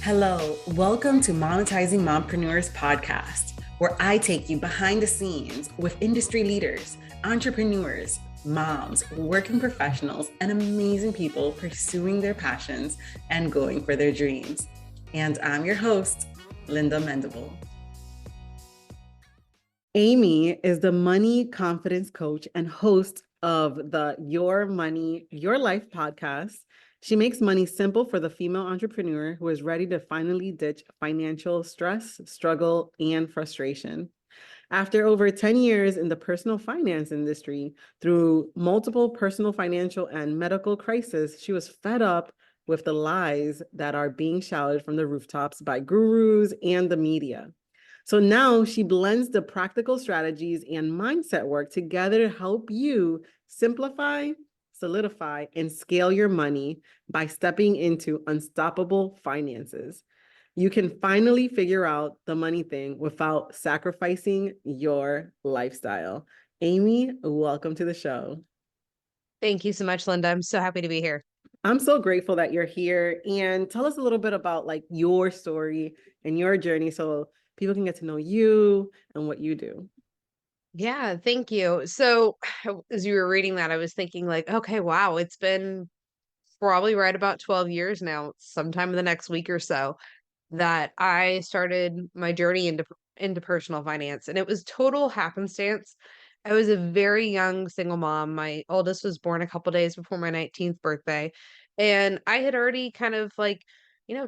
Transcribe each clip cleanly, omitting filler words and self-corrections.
Hello, welcome to Monetizing Mompreneurs podcast, where I take you behind the scenes with industry leaders, entrepreneurs, moms, working professionals, and amazing people pursuing their passions and going for their dreams. And I'm your host, Linda Mendable. Aimee is the money confidence coach and host of the Your Money, Your Life podcast. She makes money simple for the female entrepreneur who is ready to finally ditch financial stress, struggle, and frustration. After over 10 years in the personal finance industry, through multiple personal, financial, and medical crises, she was fed up with the lies that are being shouted from the rooftops by gurus and the media. So now she blends the practical strategies and mindset work together to help you simplify, solidify, and scale your money by stepping into unstoppable finances. You can finally figure out the money thing without sacrificing your lifestyle. Aimee, welcome to the show. Thank you so much, Linda. I'm so happy to be here. I'm so grateful that you're here, and tell us a little bit about like your story and your journey so people can get to know you and what you do. Yeah, thank you. So, as you were reading that, I was thinking like, okay, wow, it's been probably right about 12 years now, sometime in the next week or so, that I started my journey into personal finance, and it was total happenstance. I was a very young single mom. My oldest was born a couple days before my 19th birthday, and I had already kind of like,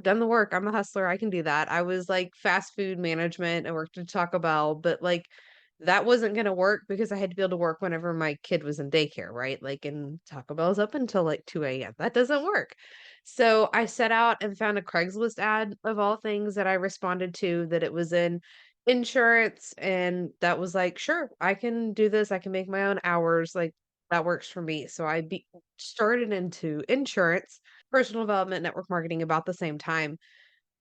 done the work. I'm a hustler. I can do that. I was like fast food management. I worked at Taco Bell, but like that wasn't going to work because I had to be able to work whenever my kid was in daycare, right? Like, and Taco Bell's up until like 2 a.m. That doesn't work. So I set out and found a Craigslist ad of all things that I responded to, that it was in insurance, and that was like, sure, I can do this. I can make my own hours. Like that works for me. So started into insurance, personal development, network marketing about the same time.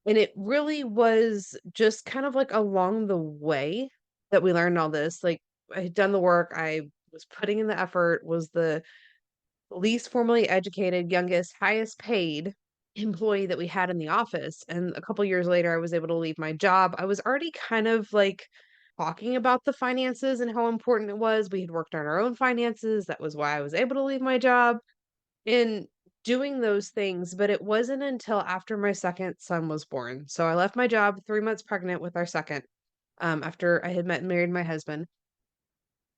And it really was just kind of like along the way that we learned all this. Like I had done the work, I was putting in the effort, was the least formally educated, youngest, highest paid employee that we had in the office. And a couple years later, I was able to leave my job. I was already kind of like talking about the finances and how important it was. We had worked on our own finances. That was why I was able to leave my job in doing those things. But it wasn't until after my second son was born. So I left my job 3 months pregnant with our second, after I had met and married my husband.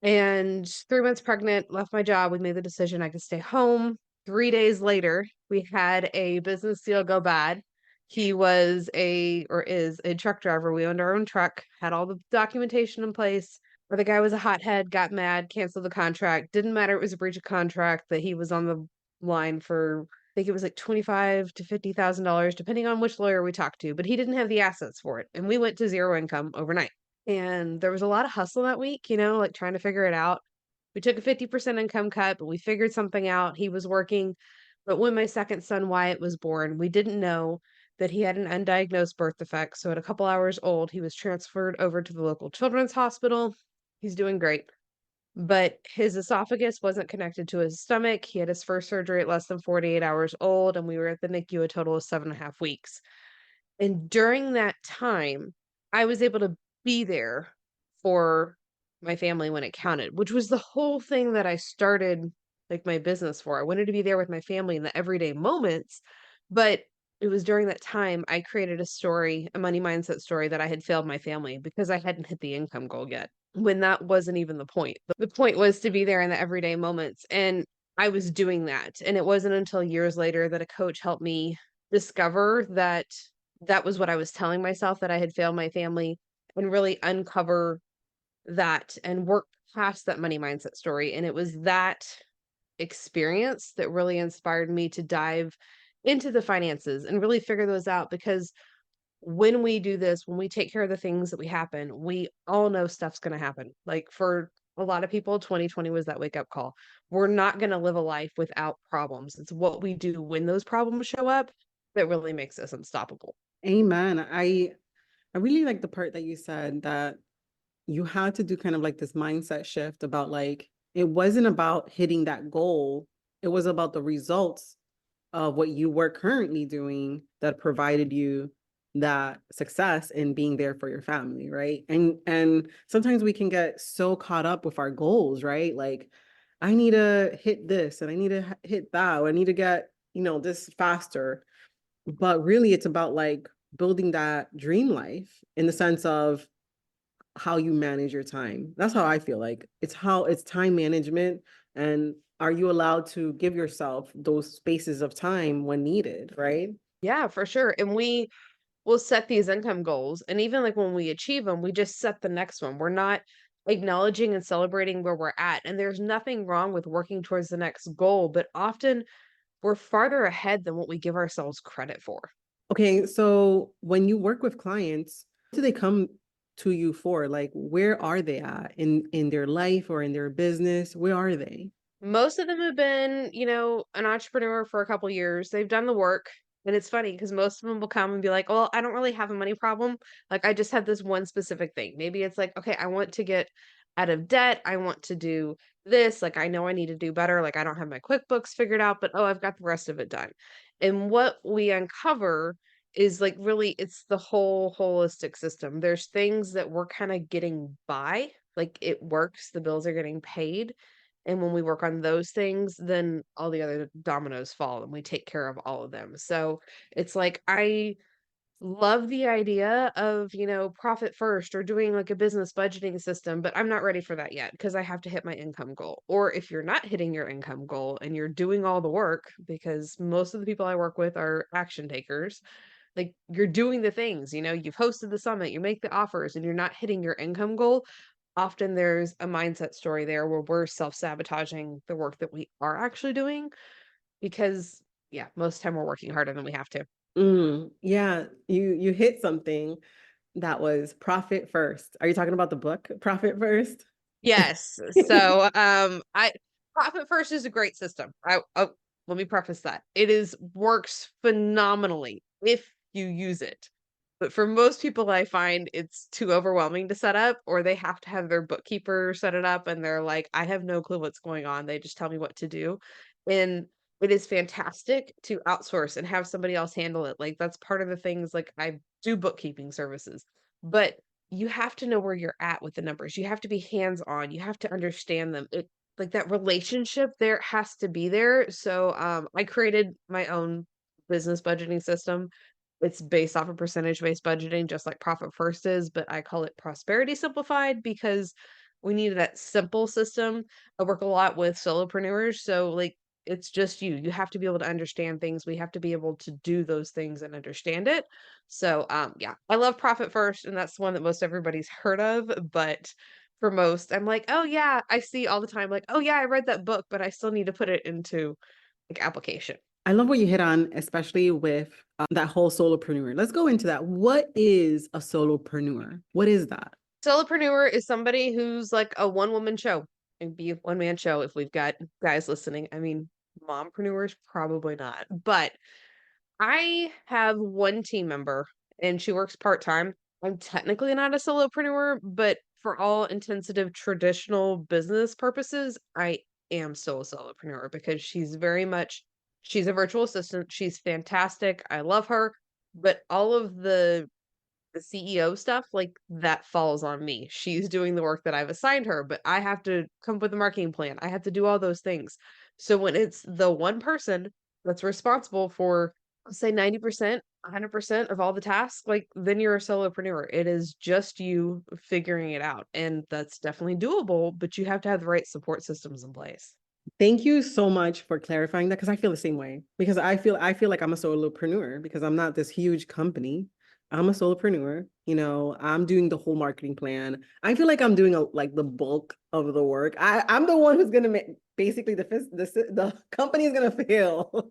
And 3 months pregnant, left my job. We made the decision I could stay home. 3 days later, we had a business deal go bad. He was or is a truck driver. We owned our own truck, had all the documentation in place. But the guy was a hothead, got mad, canceled the contract. Didn't matter. It was a breach of contract that he was on the line for, I think it was like 25 to $50,000, depending on which lawyer we talked to. But he didn't have the assets for it. And we went to zero income overnight. And there was a lot of hustle that week, like trying to figure it out. We took a 50% income cut, but we figured something out. He was working. But when my second son, Wyatt, was born, we didn't know that he had an undiagnosed birth defect. So at a couple hours old, he was transferred over to the local children's hospital. He's doing great. But his esophagus wasn't connected to his stomach. He had his first surgery at less than 48 hours old, and we were at the NICU a total of 7.5 weeks. And during that time, I was able to be there for my family when it counted, which was the whole thing that I started like my business for. I wanted to be there with my family in the everyday moments, but it was during that time I created a story, a money mindset story, that I had failed my family because I hadn't hit the income goal yet, when that wasn't even the point. The point was to be there in the everyday moments. And I was doing that. And it wasn't until years later that a coach helped me discover that that was what I was telling myself, that I had failed my family, and really uncover that and work past that money mindset story. And it was that experience that really inspired me to dive into the finances and really figure those out. Because when we do this, when we take care of the things that we happen, we all know stuff's going to happen. Like for a lot of people, 2020 was that wake up call. We're not going to live a life without problems. It's what we do when those problems show up that really makes us unstoppable. Amen. I really like the part that you said that you had to do kind of like this mindset shift about like it wasn't about hitting that goal. It was about the results of what you were currently doing that provided you that success in being there for your family, right? And sometimes we can get so caught up with our goals, right? Like I need to hit this and I need to hit that, or I need to get, this faster. But really it's about like building that dream life in the sense of how you manage your time. That's how I feel like it's time management. And are you allowed to give yourself those spaces of time when needed, right? Yeah, for sure. And we'll set these income goals. And even like when we achieve them, we just set the next one. We're not acknowledging and celebrating where we're at. And there's nothing wrong with working towards the next goal, but often we're farther ahead than what we give ourselves credit for. Okay, so when you work with clients, what do they come to you for? Like, where are they at in their life or in their business? Where are they? Most of them have been, an entrepreneur for a couple years. They've done the work. And it's funny because most of them will come and be like, well, I don't really have a money problem. Like, I just have this one specific thing. Maybe it's like, okay, I want to get out of debt. I want to do this. Like, I know I need to do better. Like, I don't have my QuickBooks figured out, but oh, I've got the rest of it done. And what we uncover is like really, it's the whole holistic system. There's things that we're kind of getting by, like it works, the bills are getting paid, and when we work on those things, then all the other dominoes fall and we take care of all of them. So it's like, I love the idea of, profit first or doing like a business budgeting system, but I'm not ready for that yet because I have to hit my income goal. Or if you're not hitting your income goal and you're doing all the work, because most of the people I work with are action takers, like you're doing the things, you've hosted the summit, you make the offers, and you're not hitting your income goal. Often there's a mindset story there where we're self-sabotaging the work that we are actually doing because, yeah, most time we're working harder than we have to. Yeah, you hit something that was profit first. Are you talking about the book Profit First? Yes. So, I profit first is a great system. Let me preface that. It is works phenomenally if you use it. But for most people, I find it's too overwhelming to set up, or they have to have their bookkeeper set it up and they're like, I have no clue what's going on. They just tell me what to do. And it is fantastic to outsource and have somebody else handle it. Like that's part of the things, like I do bookkeeping services, but you have to know where you're at with the numbers. You have to be hands-on. You have to understand them. It like that relationship there has to be there. So I created my own business budgeting system. It's based off of percentage-based budgeting, just like Profit First is, but I call it Prosperity Simplified because we needed that simple system. I work a lot with solopreneurs, so like it's just you. You have to be able to understand things. We have to be able to do those things and understand it. So yeah, I love Profit First, and that's the one that most everybody's heard of, but for most, I'm like, oh yeah, I see all the time, like, oh yeah, I read that book, but I still need to put it into like application. I love what you hit on, especially with that whole solopreneur. Let's go into that. What is a solopreneur? What is that? Solopreneur is somebody who's like a one-woman show. It'd be a one-man show if we've got guys listening. I mean, mompreneurs probably not, but I have one team member and she works part-time. I'm technically not a solopreneur, but for all intensive traditional business purposes, I am still a solopreneur because she's a virtual assistant. She's fantastic. I love her, but all of the CEO stuff, like, that falls on me. She's doing the work that I've assigned her, but I have to come up with a marketing plan. I have to do all those things. So when it's the one person that's responsible for, let's say 90%, 100% of all the tasks, like, then you're a solopreneur. It is just you figuring it out, and that's definitely doable, but you have to have the right support systems in place. Thank you so much for clarifying that because I feel the same way. Because I feel like I'm a solopreneur because I'm not this huge company. I'm a solopreneur. I'm doing the whole marketing plan. I feel like I'm doing like the bulk of the work. I'm the one who's gonna make basically the company is gonna fail,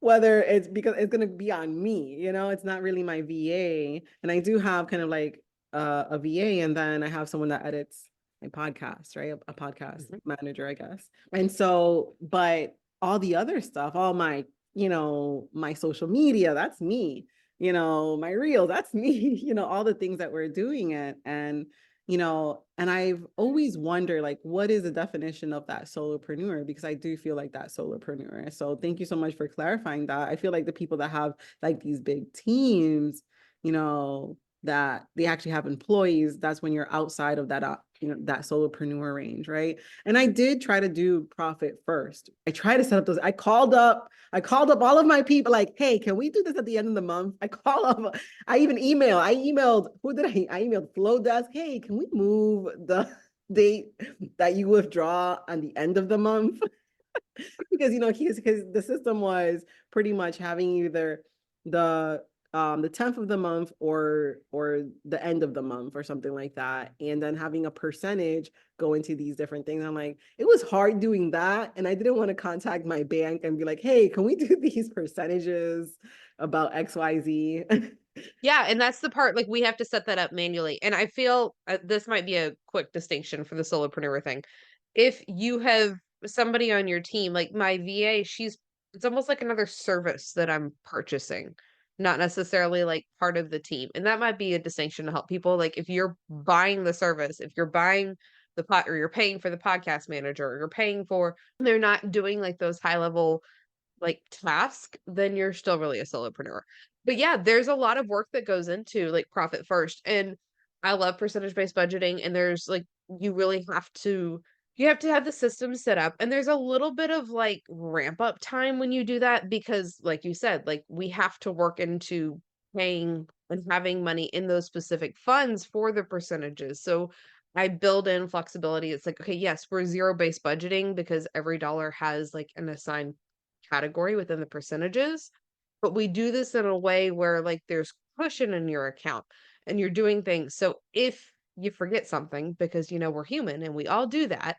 whether it's because it's gonna be on me. It's not really my VA, and I do have kind of like a VA, and then I have someone that edits my podcast, right? A podcast Mhm. manager, I guess. And so, but all the other stuff, all my, my social media, that's me, my reel, that's me, all the things that we're doing it. And I've always wondered, like, what is the definition of that solopreneur? Because I do feel like that solopreneur. So thank you so much for clarifying that. I feel like the people that have like these big teams, that they actually have employees, that's when you're outside of that, that solopreneur range, right? And I did try to do profit first. I tried to set up those. I called up all of my people, like, hey, can we do this at the end of the month? I call up, I emailed, who did I emailed Flow Desk, hey, can we move the date that you withdraw on the end of the month? Because because the system was pretty much having either the the 10th of the month or the end of the month or something like that, and then having a percentage go into these different things. I'm like, it was hard doing that, and I didn't want to contact my bank and be like, hey, can we do these percentages about XYZ? Yeah, and that's the part, like, we have to set that up manually, and I feel, this might be a quick distinction for the solopreneur thing. If you have somebody on your team, like my VA, it's almost like another service that I'm purchasing, not necessarily, like, part of the team, and that might be a distinction to help people, like, if you're buying the service, if you're buying the pot or you're paying for the podcast manager, or you're paying for they're not doing, like, those high level like task, then you're still really a solopreneur. But yeah, there's a lot of work that goes into like profit first. And I love percentage based budgeting. And there's like, you really you have to have the system set up. And there's a little bit of like ramp up time when you do that because, like you said, like we have to work into paying and having money in those specific funds for the percentages. So I build in flexibility. It's like, okay, yes, we're zero based budgeting because every dollar has like an assigned category within the percentages, but we do this in a way where like there's cushion in your account and you're doing things. So if you forget something, because we're human and we all do that,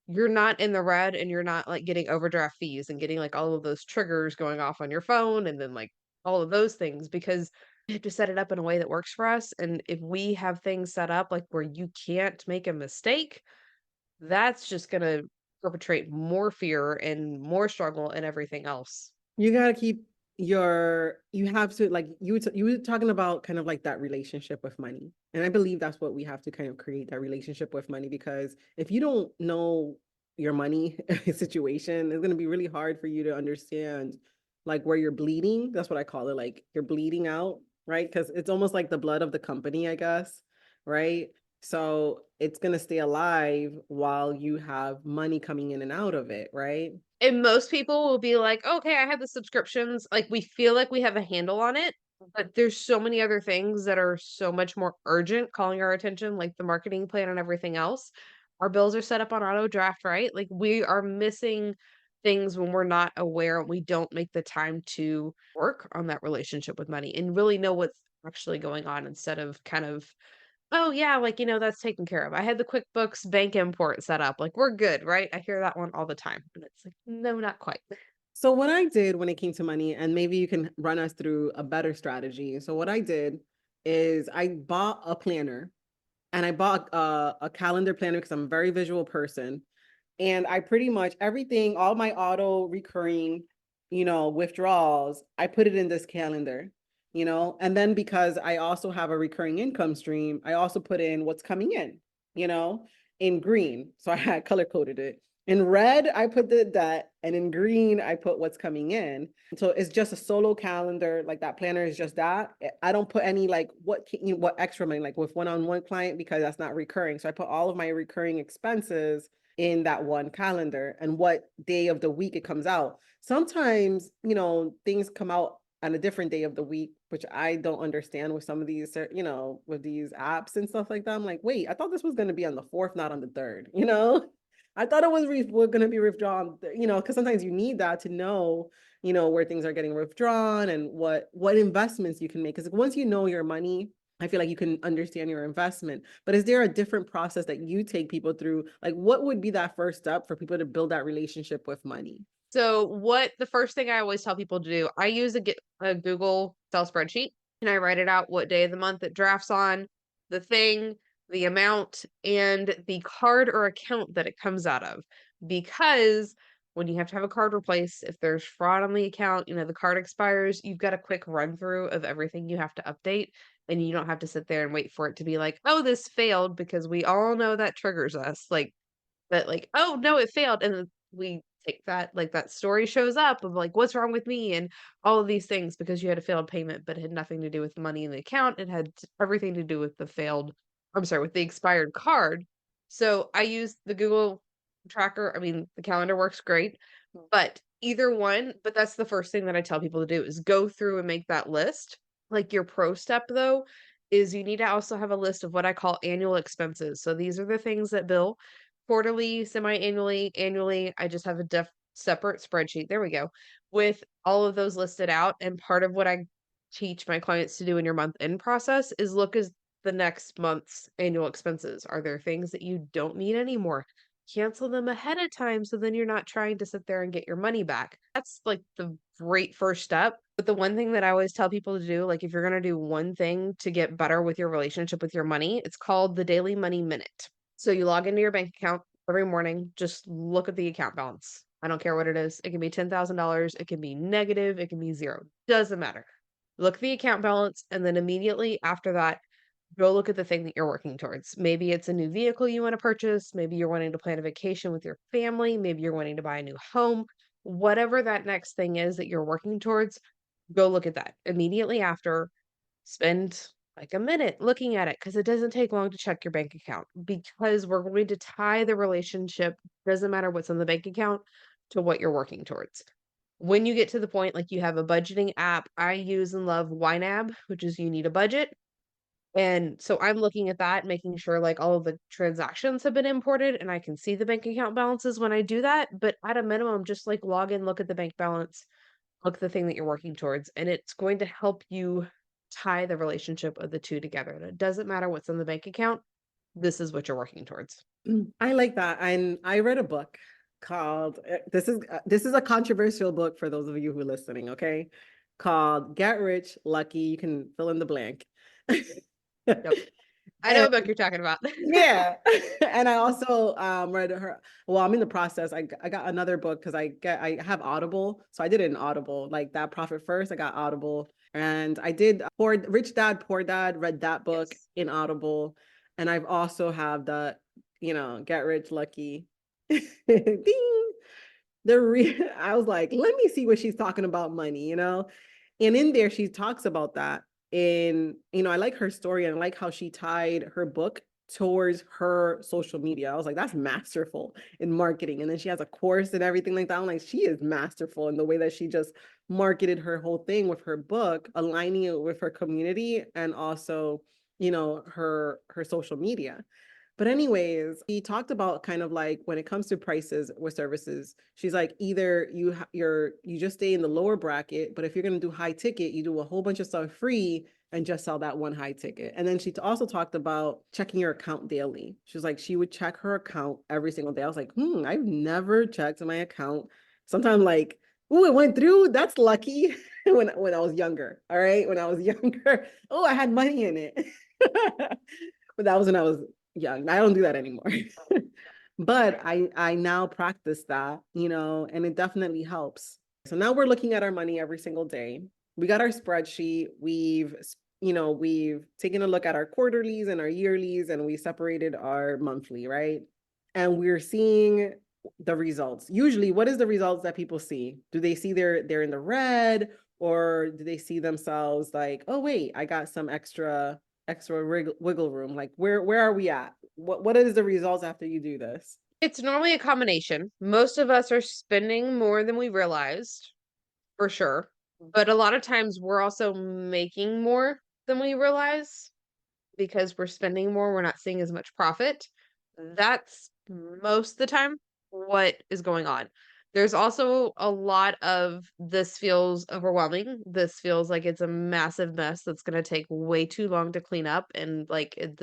you're not in the red and you're not like getting overdraft fees and getting like all of those triggers going off on your phone and then like all of those things because we have to set it up in a way that works for us. And if we have things set up like where you can't make a mistake, that's just gonna perpetrate more fear and more struggle and everything else. You got to keep you have to, like, you were talking about kind of like that relationship with money. And I believe that's what we have to kind of create, that relationship with money, because if you don't know your money situation, it's going to be really hard for you to understand like where you're bleeding. That's what I call it. Like you're bleeding out, right? Because it's almost like the blood of the company, I guess, right? So it's going to stay alive while you have money coming in and out of it, right? And most people will be like, "Okay, I have the subscriptions." Like, we feel like we have a handle on it, but there's so many other things that are so much more urgent calling our attention, like the marketing plan and everything else. Our bills are set up on auto draft, right? Like, we are missing things when we're not aware and we don't make the time to work on that relationship with money and really know what's actually going on instead of kind of, "Oh, yeah, like, that's taken care of. I had the QuickBooks bank import set up, like, we're good," right? I hear that one all the time, and it's like, "No, not quite." So what I did when it came to money, and maybe you can run us through a better strategy. So what I did is I bought a planner, and I bought a calendar planner because I'm a very visual person. And I pretty much everything, all my auto recurring, withdrawals, I put it in this calendar, and then because I also have a recurring income stream, I also put in what's coming you know, in green. So I had color coded it. In red, I put the debt, and in green, I put what's coming in. So it's just a solo calendar. Like that planner is just that. I don't put any like what extra money, like with one-on-one client, because that's not recurring. So I put all of my recurring expenses in that one calendar and what day of the week it comes out. Sometimes, things come out on a different day of the week, which I don't understand with some of these, with these apps and stuff like that. I'm like, wait, I thought this was going to be on the fourth, not on the third, I thought it was going to be withdrawn, because sometimes you need that to know, where things are getting withdrawn and what investments you can make. Because once you know your money, I feel like you can understand your investment. But is there a different process that you take people through? Like, what would be that first step for people to build that relationship with money? So, what the first thing I always tell people to do, I use a Google Excel spreadsheet, and I write it out what day of the month it drafts on, the thing, the amount, and the card or account that it comes out of. Because when you have to have a card replaced, if there's fraud on the account, the card expires, you've got a quick run through of everything you have to update. And you don't have to sit there and wait for it to be like, "Oh, this failed," because we all know that triggers us. Like, that, like, "Oh, no, it failed." And then we take that, like, that story shows up of like, what's wrong with me and all of these things because you had a failed payment, but it had nothing to do with money in the account. It had everything to do with with the expired card. So I use the Google tracker. I mean, the calendar works great, but either one, but that's the first thing that I tell people to do is go through and make that list. Like your pro step though, is you need to also have a list of what I call annual expenses. So these are the things that bill quarterly, semi-annually, annually. I just have a separate spreadsheet. There we go. With all of those listed out. And part of what I teach my clients to do in your month end process is look as the next month's annual expenses. Are there things that you don't need anymore? Cancel them ahead of time so then you're not trying to sit there and get your money back. That's like the great first step. But the one thing that I always tell people to do, like if you're going to do one thing to get better with your relationship with your money, it's called the Daily Money Minute. So you log into your bank account every morning, just look at the account balance. I don't care what it is. It can be $10,000, it can be negative, it can be zero. Doesn't matter. Look at the account balance, and then immediately after that, go look at the thing that you're working towards. Maybe it's a new vehicle you want to purchase. Maybe you're wanting to plan a vacation with your family. Maybe you're wanting to buy a new home. Whatever that next thing is that you're working towards, go look at that immediately after. Spend like a minute looking at it because it doesn't take long to check your bank account because we're going to tie the relationship, doesn't matter what's on the bank account, to what you're working towards. When you get to the point like you have a budgeting app, I use and love YNAB, which is you need a budget. And so I'm looking at that, making sure like all of the transactions have been imported and I can see the bank account balances when I do that. But at a minimum, just like log in, look at the bank balance, look at the thing that you're working towards, and it's going to help you tie the relationship of the two together. And it doesn't matter what's in the bank account, this is what you're working towards. I like that. And I read a book called this is a controversial book for those of you who are listening, okay? Called Get Rich Lucky. You can fill in the blank. Yep. I know And what book you're talking about. yeah. And I also read her, well, I'm in the process. I got another book because I have Audible. So I did it in Audible, like that Profit First. I got Audible. And I did Poor Rich Dad, Poor Dad, read that book Yes. in Audible. And I've also have the, Get Rich Lucky. Ding. I was like, let me see what she's talking about money. And in there, she talks about that. And, I like her story and I like how she tied her book towards her social media. I was like, that's masterful in marketing. And then she has a course and everything like that. I'm like, she is masterful in the way that she just marketed her whole thing with her book, aligning it with her community and also, her social media. But anyways, he talked about kind of like when it comes to prices with services, she's like either you just stay in the lower bracket, but if you're going to do high ticket, you do a whole bunch of stuff free and just sell that one high ticket. And then she also talked about checking your account daily. She was like she would check her account every single day. I was like, I've never checked my account. Sometimes like, oh, it went through. That's lucky. when I was younger. All right, when I was younger, oh, I had money in it. But that was when I was young. I don't do that anymore. But I now practice that, and it definitely helps. So now we're looking at our money every single day. We got our spreadsheet. We've taken a look at our quarterlies and our yearlies, and we separated our monthly, right? And we're seeing the results. Usually, what is the results that people see? Do they see they're in the red, or do they see themselves like, oh wait, I got some extra wiggle room? Like where are we at? What is the results after you do this? It's normally a combination. Most of us are spending more than we realized, for sure. But a lot of times we're also making more than we realize because we're spending more, we're not seeing as much profit. That's most of the time what is going on. There's also a lot of this feels overwhelming. This feels like it's a massive mess that's going to take way too long to clean up. And like it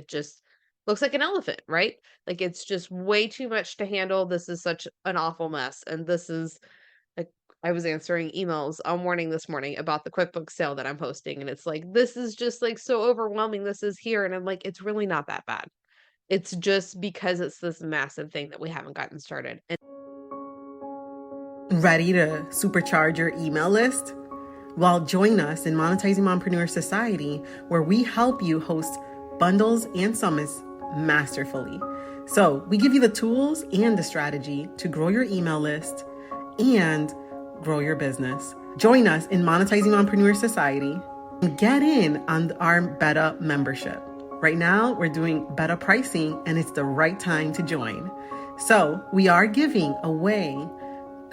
just looks like an elephant, right? Like it's just way too much to handle. This is such an awful mess. And this is like, I was answering emails all morning this morning about the QuickBooks sale that I'm hosting. And it's like, this is just like so overwhelming. This is here. And I'm like, it's really not that bad. It's just because it's this massive thing that we haven't gotten started. And ready to supercharge your email list? Well, join us in Monetizing Mompreneur Society, where we help you host bundles and summits masterfully. So we give you the tools and the strategy to grow your email list and grow your business. Join us in Monetizing Entrepreneur Society and get in on our beta membership. Right now, we're doing beta pricing and it's the right time to join. So we are giving away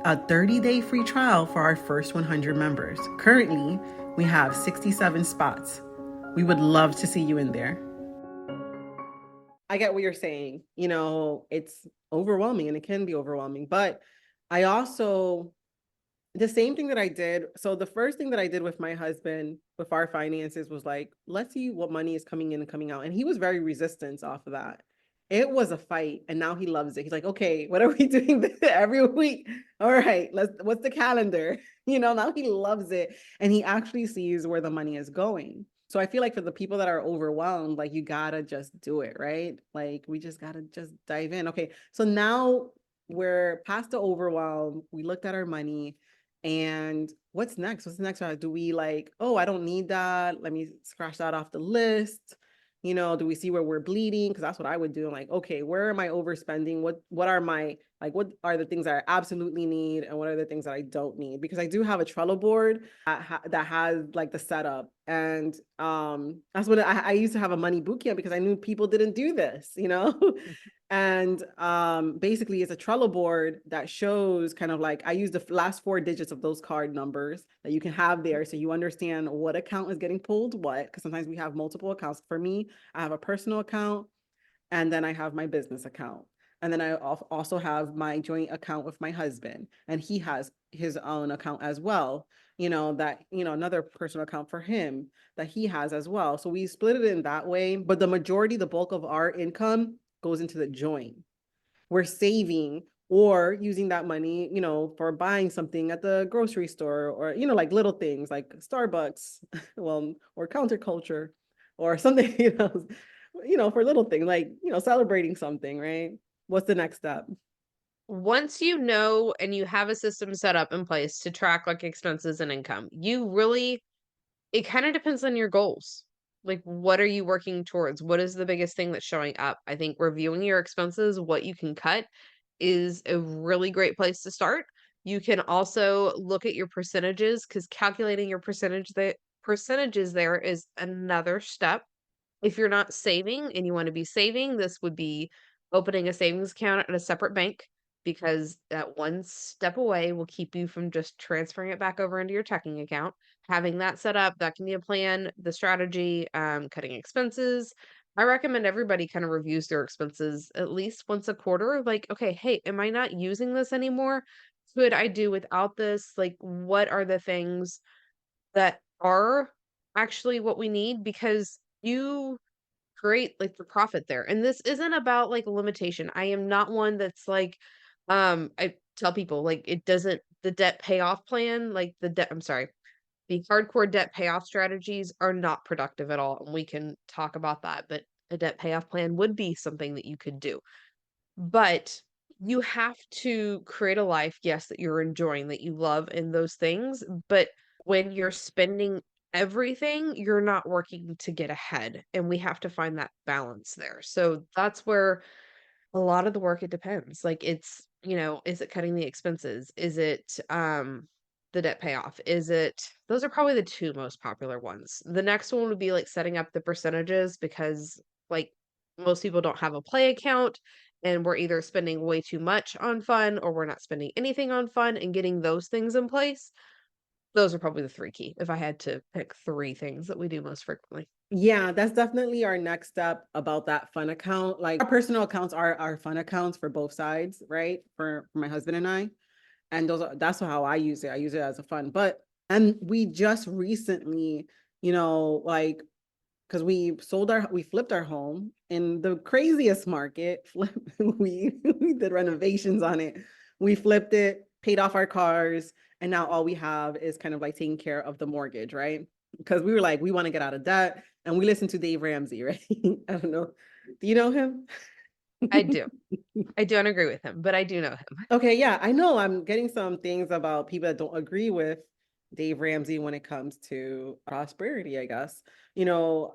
a 30-day free trial for our first 100 members. Currently, we have 67 spots. We would love to see you in there. I get what you're saying. You know, it's overwhelming and it can be overwhelming, but I also, the same thing that I did. So the first thing that I did with my husband, with our finances, was like, let's see what money is coming in and coming out. And he was very resistant off of that. It was a fight, and now he loves it. He's like, okay, what are we doing every week? All right, what's the calendar? You know, now he loves it, and he actually sees where the money is going. So I feel like for the people that are overwhelmed, like you gotta just do it, right? Like we just gotta just dive in. Okay, so now we're past the overwhelm. We looked at our money, and what's next? What's the next round? Do we like, oh, I don't need that. Let me scratch that off the list. You know, do we see where we're bleeding? Because that's what I would do. I'm like, okay, where am I overspending? What are my, like, what are the things that I absolutely need, and what are the things that I don't need? Because I do have a Trello board that has like the setup, and that's what I used to have a money boot camp because I knew people didn't do this, you know. And basically it's a Trello board that shows kind of like, I use the last 4 digits of those card numbers that you can have there, so you understand what account is getting pulled what, because sometimes we have multiple accounts. For me, I have a personal account, and then I have my business account. And then I also have my joint account with my husband, and he has his own account as well, you know, that, you know, another personal account for him that he has as well. So we split it in that way, but the majority, the bulk of our income goes into the joint. We're saving or using that money, you know, for buying something at the grocery store, or, you know, like little things like Starbucks, well, or counterculture or something, you know, for little things like, you know, celebrating something, right? What's the next step? Once you know and you have a system set up in place to track like expenses and income, you really, it kind of depends on your goals. Like, what are you working towards? What is the biggest thing that's showing up? I think reviewing your expenses, what you can cut, is a really great place to start. You can also look at your percentages, because calculating your percentages there is another step. If you're not saving and you want to be saving, this would be opening a savings account at a separate bank, because that one step away will keep you from just transferring it back over into your checking account. Having that set up, that can be a plan, the strategy, cutting expenses. I recommend everybody kind of reviews their expenses at least once a quarter. Like, okay, hey, am I not using this anymore? Could I do without this? Like, what are the things that are actually what we need? Because you create like the profit there. And this isn't about like a limitation. I am not one that's like, I tell people like it doesn't, the debt payoff plan, like the debt, I'm sorry, the hardcore debt payoff strategies are not productive at all. And we can talk about that, but a debt payoff plan would be something that you could do. But you have to create a life, yes, that you're enjoying, that you love, and those things. But when you're spending everything, you're not working to get ahead. And we have to find that balance there. So that's where a lot of the work, it depends. Like it's, you know, is it cutting the expenses? Is it the debt payoff? Is it, those are probably the two most popular ones. The next one would be like setting up the percentages, because like most people don't have a play account, and we're either spending way too much on fun or we're not spending anything on fun, and getting those things in place. Those are probably the three key if I had to pick three things that we do most frequently. Yeah, that's definitely our next step about that fun account. Like our personal accounts are our fun accounts for both sides, right? For my husband and I. And that's how I use it. I use it as a fun. But and we just recently, you know, like, because we flipped our home in the craziest market. We did renovations on it. We flipped it, paid off our cars, and now all we have is kind of like taking care of the mortgage, right? Because we were like, we want to get out of debt, and we listened to Dave Ramsey, right? I don't know. Do you know him? I do. I don't agree with him, but I do know him. Okay, yeah, I know I'm getting some things about people that don't agree with Dave Ramsey when it comes to prosperity, I guess. You know,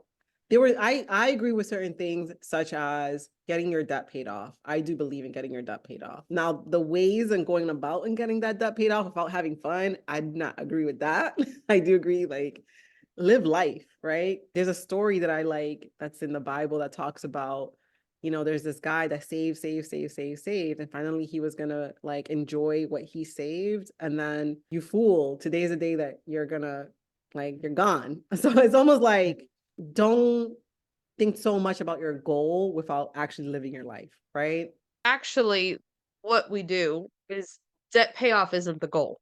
I agree with certain things, such as getting your debt paid off. I do believe in getting your debt paid off. Now, the ways and going about and getting that debt paid off without having fun, I do not agree with that. I do agree, like, live life, right? There's a story that I like that's in the Bible that talks about, there's this guy that saved, and finally he was gonna like enjoy what he saved, and then you fool, today's the day that you're gonna, like, you're gone. So it's almost like, don't think so much about your goal without actually living your life, right? Actually, what we do is debt payoff isn't the goal.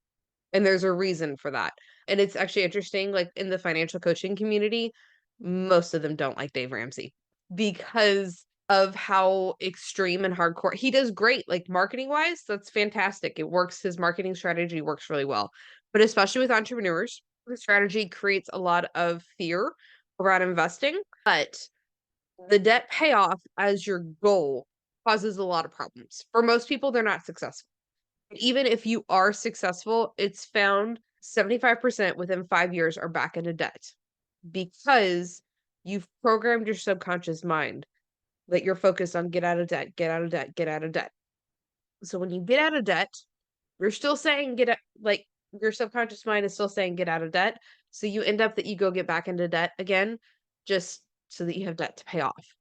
And there's a reason for that. And it's actually interesting, like in the financial coaching community, most of them don't like Dave Ramsey because of how extreme and hardcore he does great, like marketing wise, that's fantastic. It works, his marketing strategy works really well. But especially with entrepreneurs, the strategy creates a lot of fear around investing. But the debt payoff as your goal causes a lot of problems. For most people, they're not successful. Even if you are successful, it's found 75% within 5 years are back into debt because you've programmed your subconscious mind that you're focused on get out of debt, get out of debt, get out of debt. So when you get out of debt, you're still saying like your subconscious mind is still saying get out of debt. So you end up that you go get back into debt again just so that you have debt to pay off.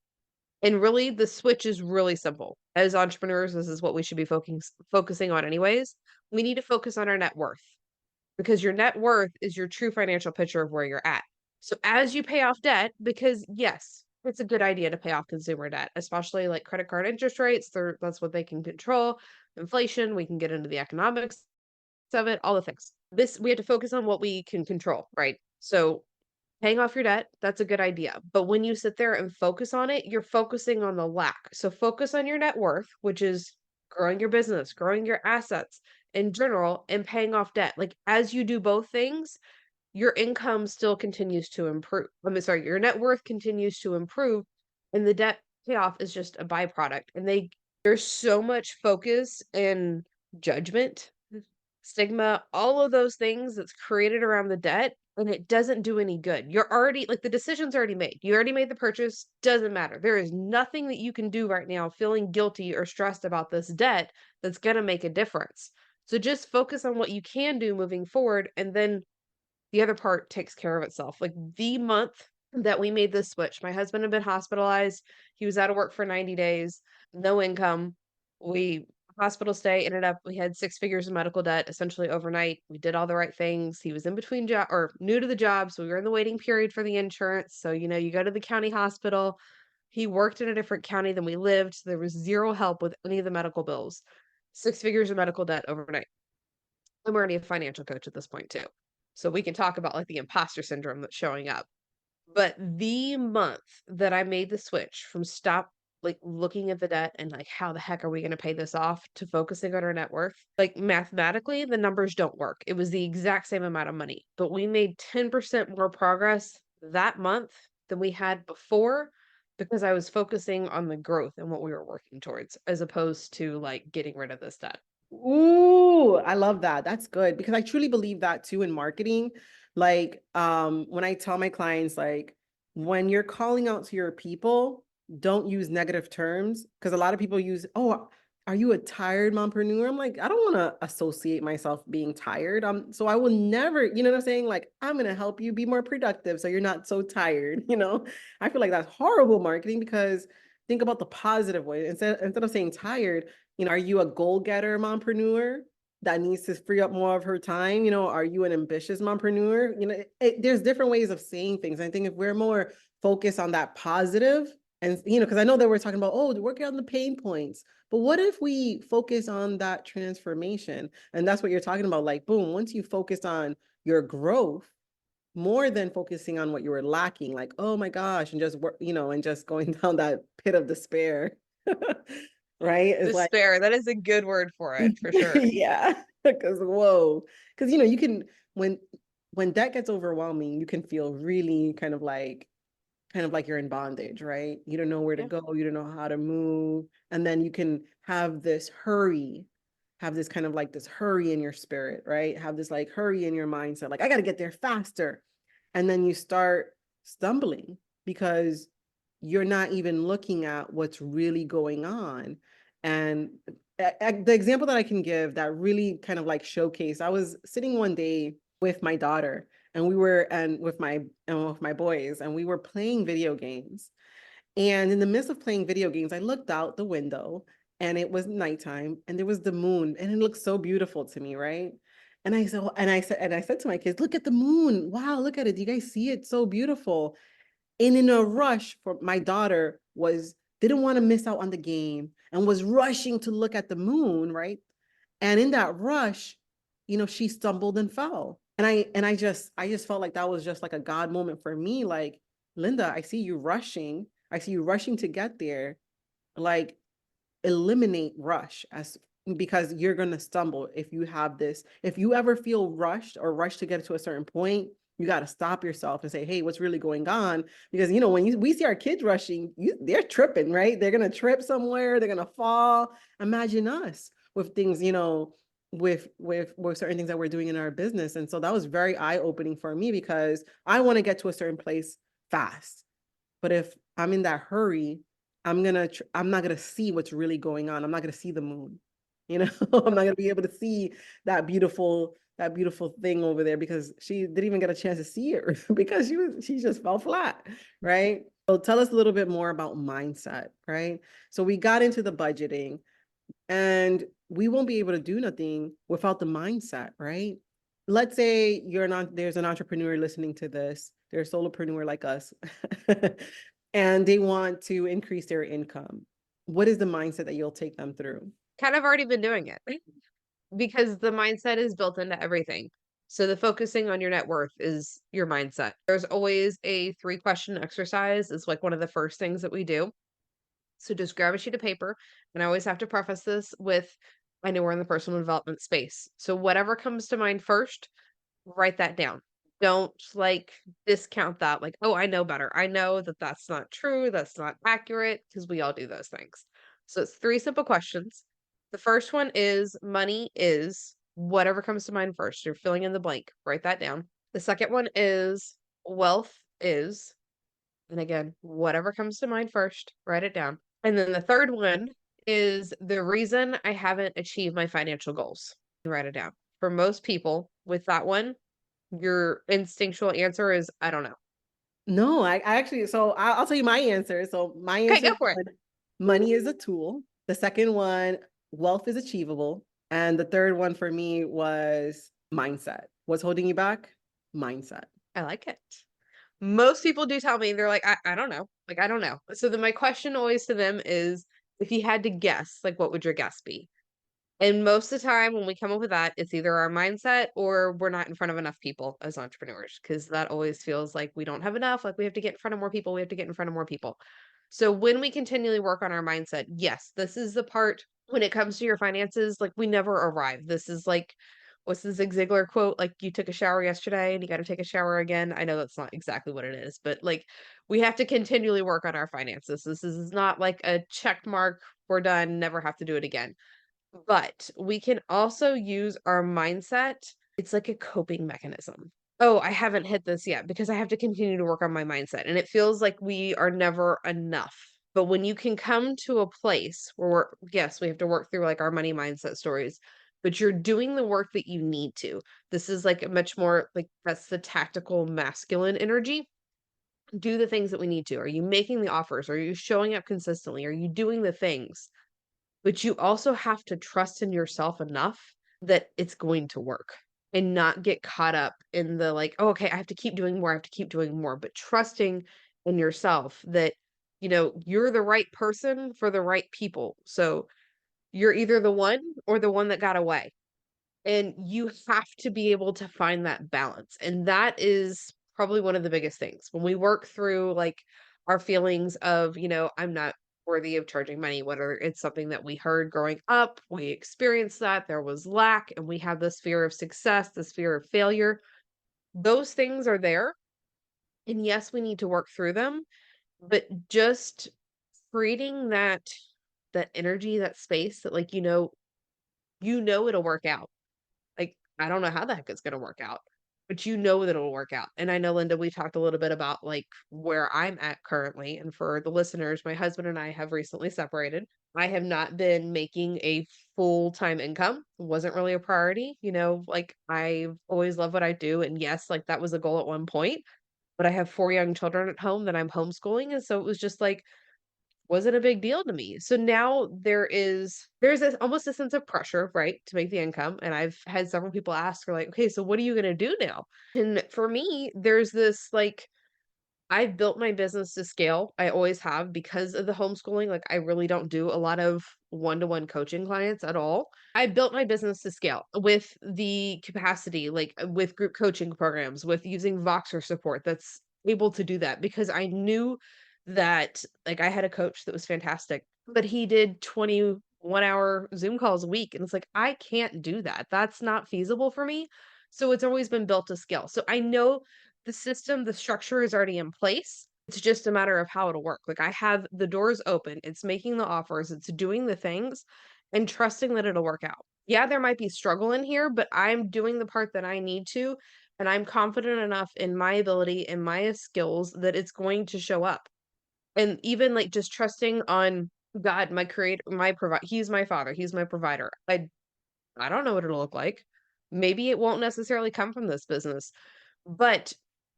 And really, the switch is really simple. As entrepreneurs, this is what we should be focusing on anyways. We need to focus on our net worth because your net worth is your true financial picture of where you're at. So as you pay off debt, because yes, it's a good idea to pay off consumer debt, especially like credit card interest rates. That's what they can control. Inflation, we can get into the economics of it, all the things. We have to focus on what we can control, right? So paying off your debt, that's a good idea. But when you sit there and focus on it, you're focusing on the lack. So focus on your net worth, which is growing your business, growing your assets in general, and paying off debt. Like as you do both things, your income still continues to improve. Sorry, your net worth continues to improve, and the debt payoff is just a byproduct. And there's so much focus and judgment, stigma, all of those things that's created around the debt, and it doesn't do any good. You're already like the decision's already made. You already made the purchase, doesn't matter. There is nothing that you can do right now feeling guilty or stressed about this debt that's going to make a difference. So just focus on what you can do moving forward, and then the other part takes care of itself. Like the month that we made this switch, my husband had been hospitalized. He was out of work for 90 days, no income. We hospital stay ended up we had 6 figures of medical debt essentially overnight. We did all the right things. He was in between job or new to the job, so we were in the waiting period for the insurance. So, you go to the county hospital. He worked in a different county than we lived. So there was zero help with any of the medical bills. 6 figures of medical debt overnight. I'm already a financial coach at this point too. So we can talk about like the imposter syndrome that's showing up. But the month that I made the switch from stop like looking at the debt and like how the heck are we going to pay this off to focusing on our net worth, like mathematically the numbers don't work. It was the exact same amount of money, but we made 10% more progress that month than we had before because I was focusing on the growth and what we were working towards as opposed to like getting rid of this debt. Ooh, I love that. That's good because I truly believe that too in marketing. Like, when I tell my clients, like, when you're calling out to your people, don't use negative terms because a lot of people use, oh, are you a tired mompreneur? I'm like, I don't want to associate myself being tired. So I will never, you know what I'm saying? Like, I'm going to help you be more productive so you're not so tired, I feel like that's horrible marketing because think about the positive way. Instead of saying tired, are you a goal-getter mompreneur that needs to free up more of her time? Are you an ambitious mompreneur? There's different ways of saying things. I think if we're more focused on that positive, and because I know that we're talking about, oh, working on the pain points, but what if we focus on that transformation? And that's what you're talking about. Like, boom, once you focus on your growth, more than focusing on what you were lacking, like, oh my gosh, and just work, and just going down that pit of despair. Right? It's like, Despair, that is a good word for it, for sure. yeah, because whoa, because you can when that gets overwhelming, you can feel really kind of like you're in bondage, right? You don't know where to Yeah. go, you don't know how to move, and then you can have this hurry, have this kind of like this hurry in your spirit, right? Have this like hurry in your mindset, like I got to get there faster, and then you start stumbling because you're not even looking at what's really going on. And the example that I can give that really kind of like showcase, I was sitting one day with my daughter and with my boys, and we were playing video games. And in the midst of playing video games, I looked out the window and it was nighttime and there was the moon and it looked so beautiful to me, right? And I said to my kids, look at the moon. Wow, look at it. Do you guys see it? So beautiful. And in a rush, for my daughter was didn't want to miss out on the game and was rushing to look at the moon, right? And in that rush, she stumbled and fell. And I just felt like that was just like a God moment for me. Like, Linda, I see you rushing. I see you rushing to get there. Like, eliminate rush as because you're going to stumble if you ever feel rushed or rushed to get to a certain point, you got to stop yourself and say, hey, what's really going on? Because when we see our kids rushing, they're tripping, right? They're going to trip somewhere, they're going to fall. Imagine us with things, with certain things that we're doing in our business. And so that was very eye-opening for me because I want to get to a certain place fast. But if I'm in that hurry, I'm not gonna see what's really going on. I'm not gonna see the moon. I'm not gonna be able to see that beautiful thing over there because she didn't even get a chance to see it because she just fell flat, right? So tell us a little bit more about mindset, right? So we got into the budgeting, and we won't be able to do nothing without the mindset, right? Let's say there's an entrepreneur listening to this, they're a solopreneur like us, and they want to increase their income. What is the mindset that you'll take them through? Kind of already been doing it because the mindset is built into everything. So the focusing on your net worth is your mindset. There's always a 3-question exercise. It's like one of the first things that we do. So just grab a sheet of paper. And I always have to preface this with, I know we're in the personal development space. So whatever comes to mind first, write that down. Don't like discount that. Like, oh, I know better. I know that that's not true. That's not accurate because we all do those things. So it's 3 simple questions. The first one is money is whatever comes to mind first. You're filling in the blank. Write that down. The second one is wealth is, and again, whatever comes to mind first, write it down. And then the third one is the reason I haven't achieved my financial goals. Write it down. For most people, with that one, your instinctual answer is, I don't know. No, I actually, so I'll tell you my answer. So my Okay, answer go for it. was money is a tool. The second one, wealth is achievable. And the third one for me was mindset. What's holding you back? Mindset. I like it. Most people do tell me, they're like, I don't know. Like, I don't know. So then my question always to them is, if you had to guess, like, what would your guess be? And most of the time when we come up with that, it's either our mindset or we're not in front of enough people as entrepreneurs, because that always feels like we don't have enough. Like we have to get in front of more people. We have to get in front of more people. So when we continually work on our mindset, yes, this is the part when it comes to your finances, like we never arrive. This is like, what's the Zig Ziglar quote? Like you took a shower yesterday and you got to take a shower again. I know that's not exactly what it is, but like we have to continually work on our finances. This is not like a check mark. We're done, never have to do it again, but we can also use our mindset. It's like a coping mechanism. Oh, I haven't hit this yet because I have to continue to work on my mindset. And it feels like we are never enough. But when you can come to a place where yes, we have to work through like our money mindset stories, but you're doing the work that you need to. This is like a much more like that's the tactical masculine energy. Do the things that we need to. Are you making the offers? Are you showing up consistently? Are you doing the things? But you also have to trust in yourself enough that it's going to work and not get caught up in the like, oh, okay, I have to keep doing more. I have to keep doing more, but trusting in yourself that, you're the right person for the right people. So you're either the one or the one that got away. And you have to be able to find that balance. And that is probably one of the biggest things. When we work through like our feelings of, I'm not worthy of charging money, whether it's something that we heard growing up, we experienced that, there was lack, and we have this fear of success, this fear of failure. Those things are there. And yes, we need to work through them, but just creating that energy, that space that like, it'll work out. Like, I don't know how the heck it's gonna work out, but you know that it'll work out. And I know, Linda, we talked a little bit about like where I'm at currently. And for the listeners, my husband and I have recently separated. I have not been making a full-time income. Wasn't really a priority. Like I've always loved what I do. And yes, like that was a goal at one point, but I have 4 young children at home that I'm homeschooling. And so it was just like, wasn't a big deal to me. So now there's this almost a sense of pressure, right, to make the income. And I've had several people ask, are like, okay, so what are you gonna do now? And for me, there's this like I've built my business to scale. I always have because of the homeschooling. Like I really don't do a lot of one-to-one coaching clients at all. I built my business to scale with the capacity, like with group coaching programs, with using Voxer support that's able to do that because I knew that like I had a coach that was fantastic, but he did 21-hour Zoom calls a week. And it's like, I can't do that. That's not feasible for me. So it's always been built to scale. So I know the system, the structure is already in place. It's just a matter of how it'll work. Like I have the doors open, it's making the offers, it's doing the things and trusting that it'll work out. Yeah, there might be struggle in here, but I'm doing the part that I need to. And I'm confident enough in my ability and my skills that it's going to show up. And even like just trusting on God, my creator, my provide. He's my father. He's my provider. I don't know what it'll look like. Maybe it won't necessarily come from this business, but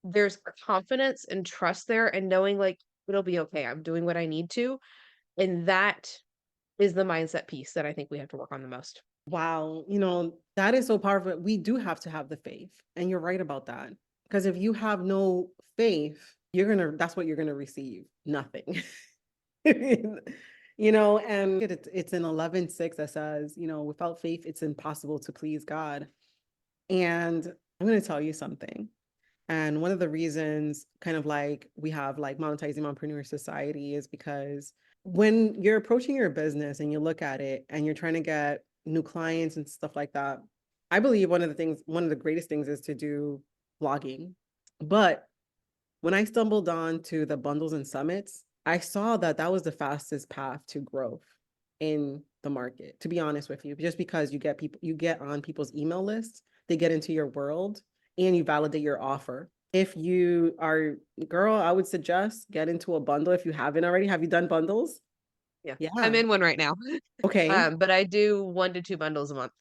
there's confidence and trust there and knowing like it'll be okay. I'm doing what I need to. And that is the mindset piece that I think we have to work on the most. Wow, that is so powerful. We do have to have the faith. And you're right about that. Because if you have no faith, that's what you're gonna receive. Nothing. And it's in 11:6 that says, without faith, it's impossible to please God. And I'm gonna tell you something. And one of the reasons kind of like we have like Monetizing Mompreneur Society is because when you're approaching your business and you look at it and you're trying to get new clients and stuff like that, I believe one of the greatest things is to do blogging. But when I stumbled on to the bundles and summits, I saw that that was the fastest path to growth in the market, to be honest with you, just because you get on people's email lists, they get into your world and you validate your offer. If you are, girl, I would suggest get into a bundle if you haven't already. Have you done bundles? Yeah. I'm Yeah. in one right now. Okay. But I do 1 to 2 bundles a month.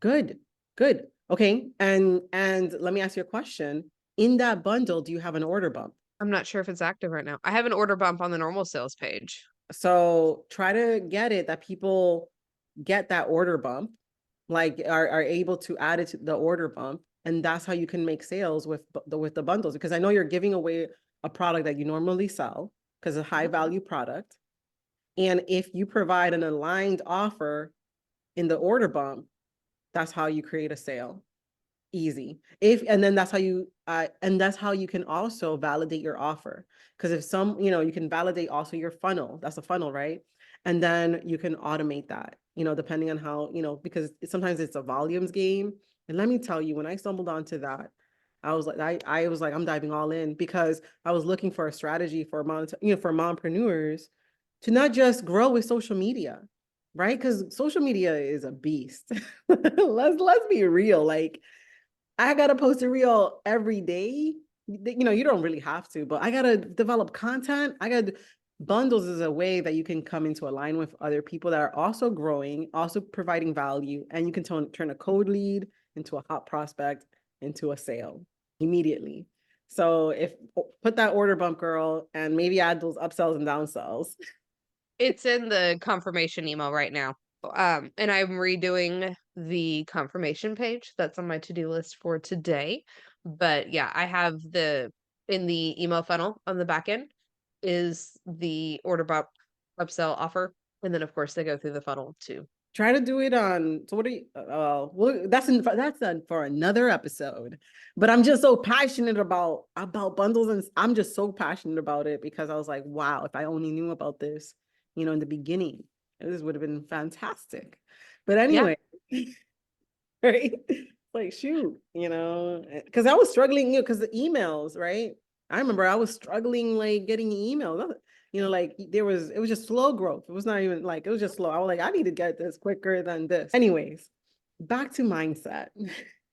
Good. Good. Okay. And let me ask you a question. In that bundle, do you have an order bump? I'm not sure if it's active right now. I have an order bump on the normal sales page. So try to get it that people get that order bump, like are able to add it to the order bump. And that's how you can make sales with the bundles. Because I know you're giving away a product that you normally sell because it's a high value product. And if you provide an aligned offer in the order bump, that's how you create a sale. Easy. And then that's how you can also validate your offer. Because if you can validate also your funnel. That's a funnel, right? And then you can automate that, depending on how, because sometimes it's a volumes game. And let me tell you, when I stumbled onto that, I was like, I'm diving all in because I was looking for a strategy for for mompreneurs to not just grow with social media, right? Because social media is a beast. Let's be real. Like I gotta post a reel every day. You don't really have to, but I gotta develop content. Bundles is a way that you can come into align with other people that are also growing, also providing value, and you can turn a cold lead into a hot prospect into a sale immediately. So put that order bump, girl, and maybe add those upsells and downsells. It's in the confirmation email right now. And I'm redoing the confirmation page that's on my to-do list for today. But yeah, I have in the email funnel on the back end is the order bump upsell offer. And then of course they go through the funnel too. Try to do it on. So what do you? Well, that's for another episode. But I'm just so passionate about bundles, and I'm just so passionate about it because I was like, wow, if I only knew about this, in the beginning, this would have been fantastic. But Yeah. anyway, right? Like shoot, because I was struggling, because the emails, right? I remember I was struggling like getting emails. Like it was just slow growth. It was not even like it was just slow. I was like, I need to get this quicker than this. Anyways, back to mindset.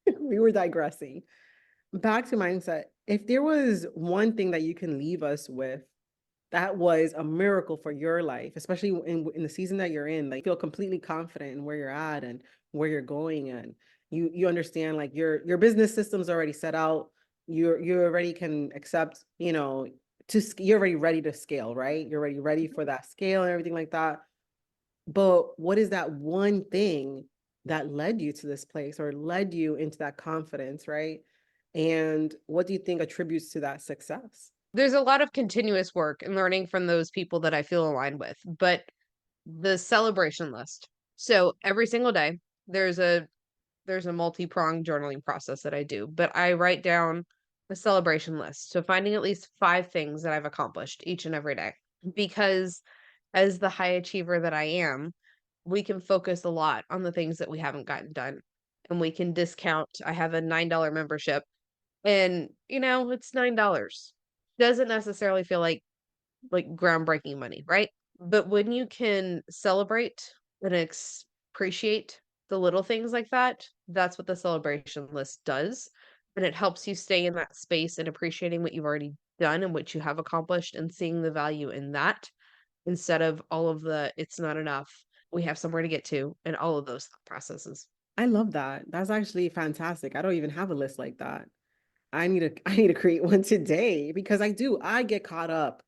We were digressing. back to mindset. If there was one thing that you can leave us with that was a miracle for your life, especially in the season that you're in, like feel completely confident in where you're at and where you're going, and you understand like your business system's already set out. You already can accept, you're already ready to scale, right? You're already ready for that scale and everything like that. But what is that one thing that led you to this place or led you into that confidence, right? And what do you think attributes to that success? There's a lot of continuous work and learning from those people that I feel aligned with, but the celebration list. So every single day, there's a there's a multi-pronged journaling process that I do, but I write down a celebration list. So finding at least 5 things that I've accomplished each and every day. Because as the high achiever that I am, we can focus a lot on the things that we haven't gotten done. And we can discount. I have a $9 membership and it's $9. Doesn't necessarily feel like groundbreaking money, right? But when you can celebrate and appreciate the little things like that, that's what the celebration list does. And it helps you stay in that space and appreciating what you've already done and what you have accomplished and seeing the value in that instead of all of the it's not enough. We have somewhere to get to and all of those thought processes. I love that. That's actually fantastic. I don't even have a list like that. I need to create one today because I get caught up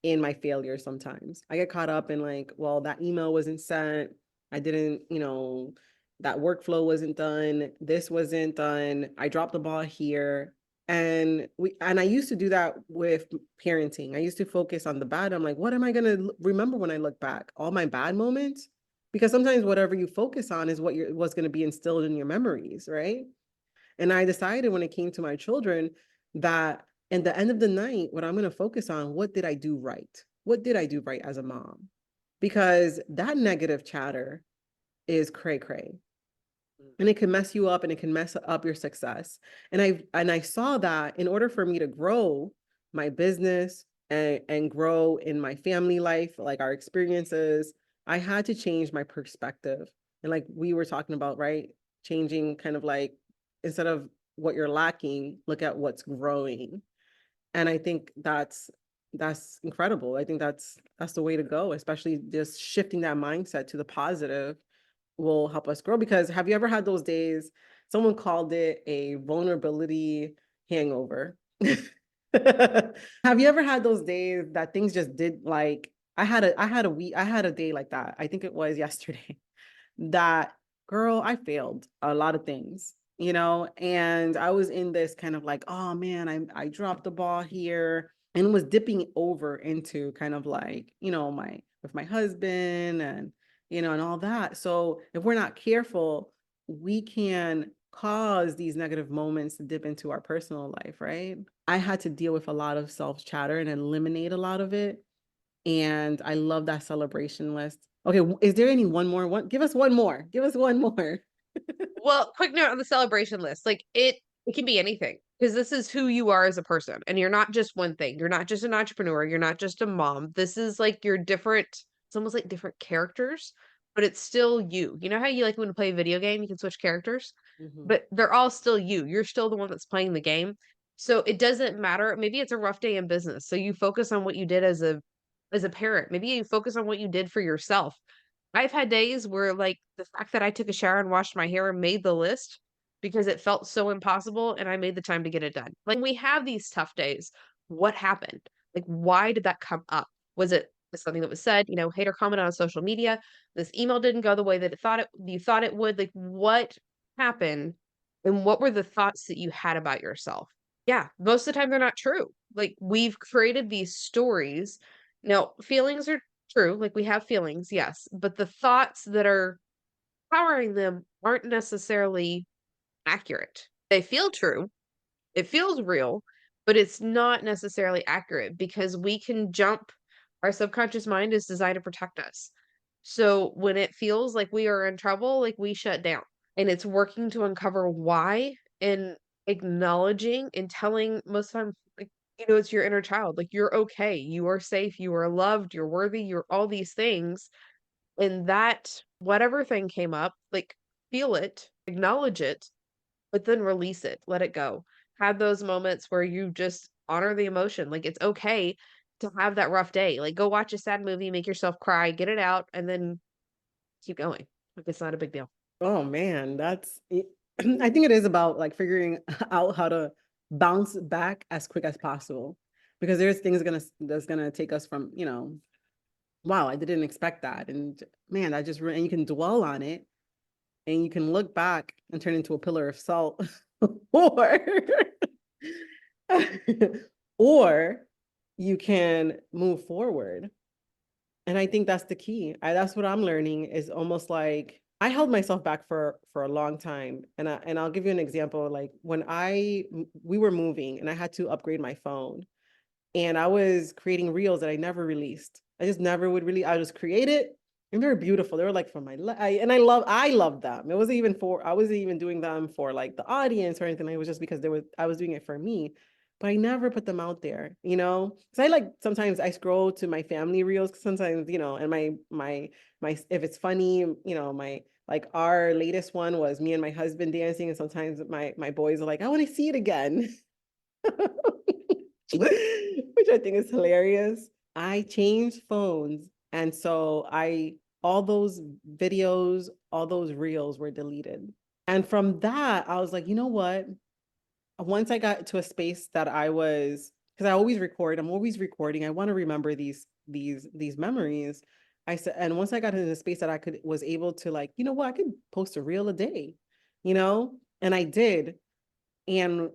in my failure sometimes. I get caught up in like, well, that email wasn't sent. I didn't, that workflow wasn't done. This wasn't done. I dropped the ball here. And I used to do that with parenting. I used to focus on the bad. I'm like, what am I gonna remember when I look back? All my bad moments? Because sometimes whatever you focus on is what's gonna be instilled in your memories, right? And I decided when it came to my children that in the end of the night, what I'm going to focus on, what did I do right? What did I do right as a mom? Because that negative chatter is cray cray and it can mess you up and it can mess up your success. And I saw that in order for me to grow my business and grow in my family life, like our experiences, I had to change my perspective. And like we were talking about, right? Changing kind of like instead of what you're lacking, look at what's growing. And I think that's incredible. I think that's the way to go, especially just shifting that mindset to the positive will help us grow. Because have you ever had those days? Someone called it a vulnerability hangover. Have you ever had those days that things just did like I had a day like that. I think it was yesterday that girl, I failed a lot of things, and I was in this kind of like, oh man, I dropped the ball here and was dipping over into kind of like, my with my husband and all that. So if we're not careful, we can cause these negative moments to dip into our personal life, right? I had to deal with a lot of self chatter and eliminate a lot of it. And I love that celebration list. Okay, is there any one more? Give us one more. Give us one more. Well, quick note on the celebration list. Like it can be anything because this is who you are as a person and you're not just one thing. You're not just an entrepreneur, you're not just a mom. This is like your different it's almost like different characters, but it's still you. You know how you like when you play a video game, you can switch characters, Mhm. but they're all still you. You're still the one that's playing the game. So it doesn't matter. Maybe it's a rough day in business. So you focus on what you did as a parent. Maybe you focus on what you did for yourself. I've had days where, like, the fact that I took a shower and washed my hair made the list because it felt so impossible and I made the time to get it done. Like, we have these tough days. What happened? Like, why did that come up? Was it something that was said, hate or commented on social media? This email didn't go the way that you thought it would. Like, what happened? And what were the thoughts that you had about yourself? Yeah, most of the time they're not true. Like, we've created these stories. Now, feelings are true, like, we have feelings, yes, but the thoughts that are powering them aren't necessarily accurate. They feel true, it feels real, but it's not necessarily accurate because we can jump our subconscious mind is designed to protect us. So, when it feels like we are in trouble, like, we shut down, and it's working to uncover why and acknowledging and telling most of the time, like, it's your inner child, like, "You're okay, you are safe, you are loved, you're worthy, you're all these things," and that whatever thing came up, like, feel it, acknowledge it, but then release it, let it go. have those moments where you just honor the emotion. Like, it's okay to have that rough day. Like, go watch a sad movie, make yourself cry, get it out, and then keep going. Like, it's not a big deal. Oh man, I think it is about like figuring out how to bounce back as quick as possible because there's things that's gonna take us from, wow, I didn't expect that. And man, and you can dwell on it and you can look back and turn into a pillar of salt or or you can move forward. And I think that's the key. That's what I'm learning is almost like I held myself back for a long time. And I'll give you an example. Like when we were moving and I had to upgrade my phone and I was creating reels that I never released. I just never would really, I just create it and they're beautiful. They were like for and I love them. I wasn't even doing them for like the audience or anything. It was just because I was doing it for me, but I never put them out there, Cause sometimes I scroll to my family reels sometimes, and if it's funny, like our latest one was me and my husband dancing. And sometimes my boys are like, I want to see it again. Which I think is hilarious. I changed phones. And so all those videos, all those reels were deleted. And from that, I was like, you know what? Once I got to a space that because I always record, I'm always recording. I want to remember these memories. I said, and once I got into a space that was able to like, you know what, I could post a reel a day, and I did. And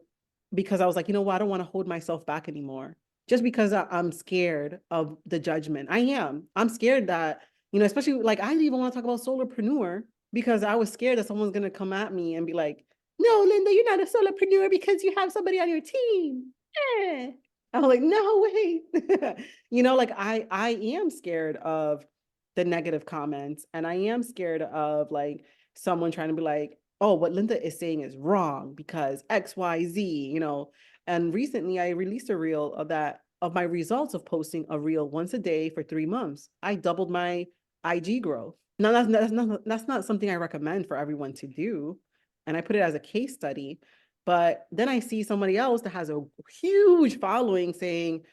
because I was like, you know what, I don't want to hold myself back anymore. Just because I'm scared of the judgment. I am. I'm scared that, especially like I didn't even want to talk about solopreneur because I was scared that someone's gonna come at me and be like, no, Linda, you're not a solopreneur because you have somebody on your team. Eh. I was like, no, wait. Like I am scared of the negative comments and I am scared of like someone trying to be like, oh, what Linda is saying is wrong because XYZ. And recently I released a reel of my results of posting a reel once a day for 3 months. I doubled my IG growth. Now that's not something I recommend for everyone to do. And I put it as a case study. But then I see somebody else that has a huge following saying,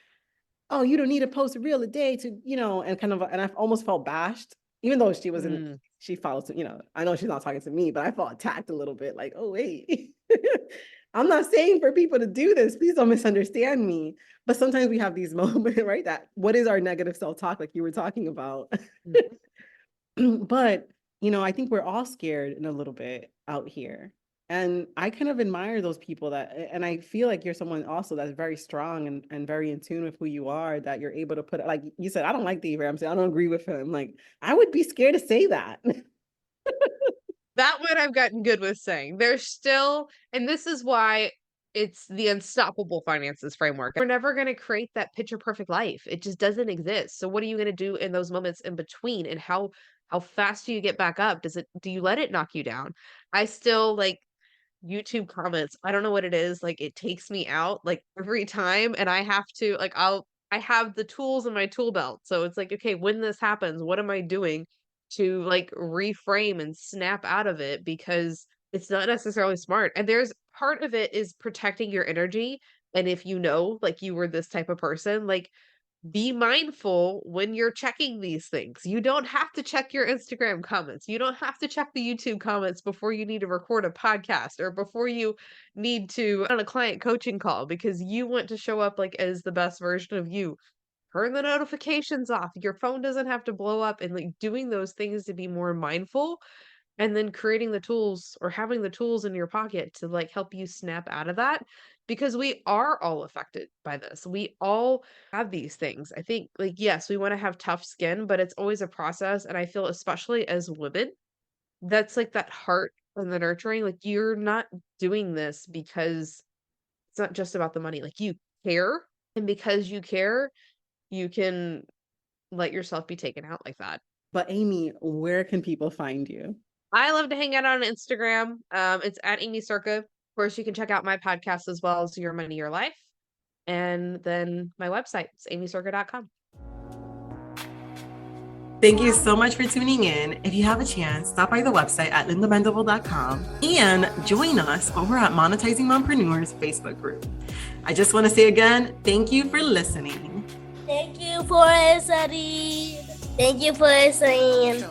oh, you don't need to post a reel a day to, and I've almost felt bashed, even though Mm. she follows, I know she's not talking to me, but I felt attacked a little bit like, oh, wait, I'm not saying for people to do this. Please don't misunderstand me. But sometimes we have these moments, right? That what is our negative self-talk, like you were talking about? Mhm. But, I think we're all scared in a little bit out here. And I kind of admire those people and I feel like you're someone also that's very strong and very in tune with who you are, that you're able to put, like you said, I don't like Dave Ramsey. I don't agree with him. Like, I would be scared to say that. That one I've gotten good with saying. There's still, and this is why it's the unstoppable finances framework. We're never going to create that picture perfect life. It just doesn't exist. So what are you going to do in those moments in between? And how fast do you get back up? Do you let it knock you down? I still like YouTube comments. I don't know what it is. Like it takes me out like every time and I have to like I have the tools in my tool belt. So it's like, okay, when this happens, what am I doing to like reframe and snap out of it because it's not necessarily smart. And there's part of it is protecting your energy. And if you know like you were this type of person, like be mindful when you're checking these things. You don't have to check your Instagram comments. You don't have to check the YouTube comments before you need to record a podcast or before you need to on a client coaching call because you want to show up like as the best version of you. Turn the notifications off. Your phone doesn't have to blow up and like doing those things to be more mindful and then creating the tools or having the tools in your pocket to like help you snap out of that because we are all affected by this. We all have these things. I think like yes, we want to have tough skin, but it's always a process and I feel especially as women, that's like that heart and the nurturing like you're not doing this because it's not just about the money. Like you care and because you care, you can let yourself be taken out like that. But Amy, where can people find you? I love to hang out on Instagram. It's at Aimee Circa. Of course, you can check out my podcast as well as Your Money, Your Life. And then my website is aimeecirca.com. Thank you so much for tuning in. If you have a chance, stop by the website at lindamendable.com and join us over at Monetizing Mompreneurs Facebook group. I just want to say again, thank you for listening. Thank you for listening. Thank you for listening.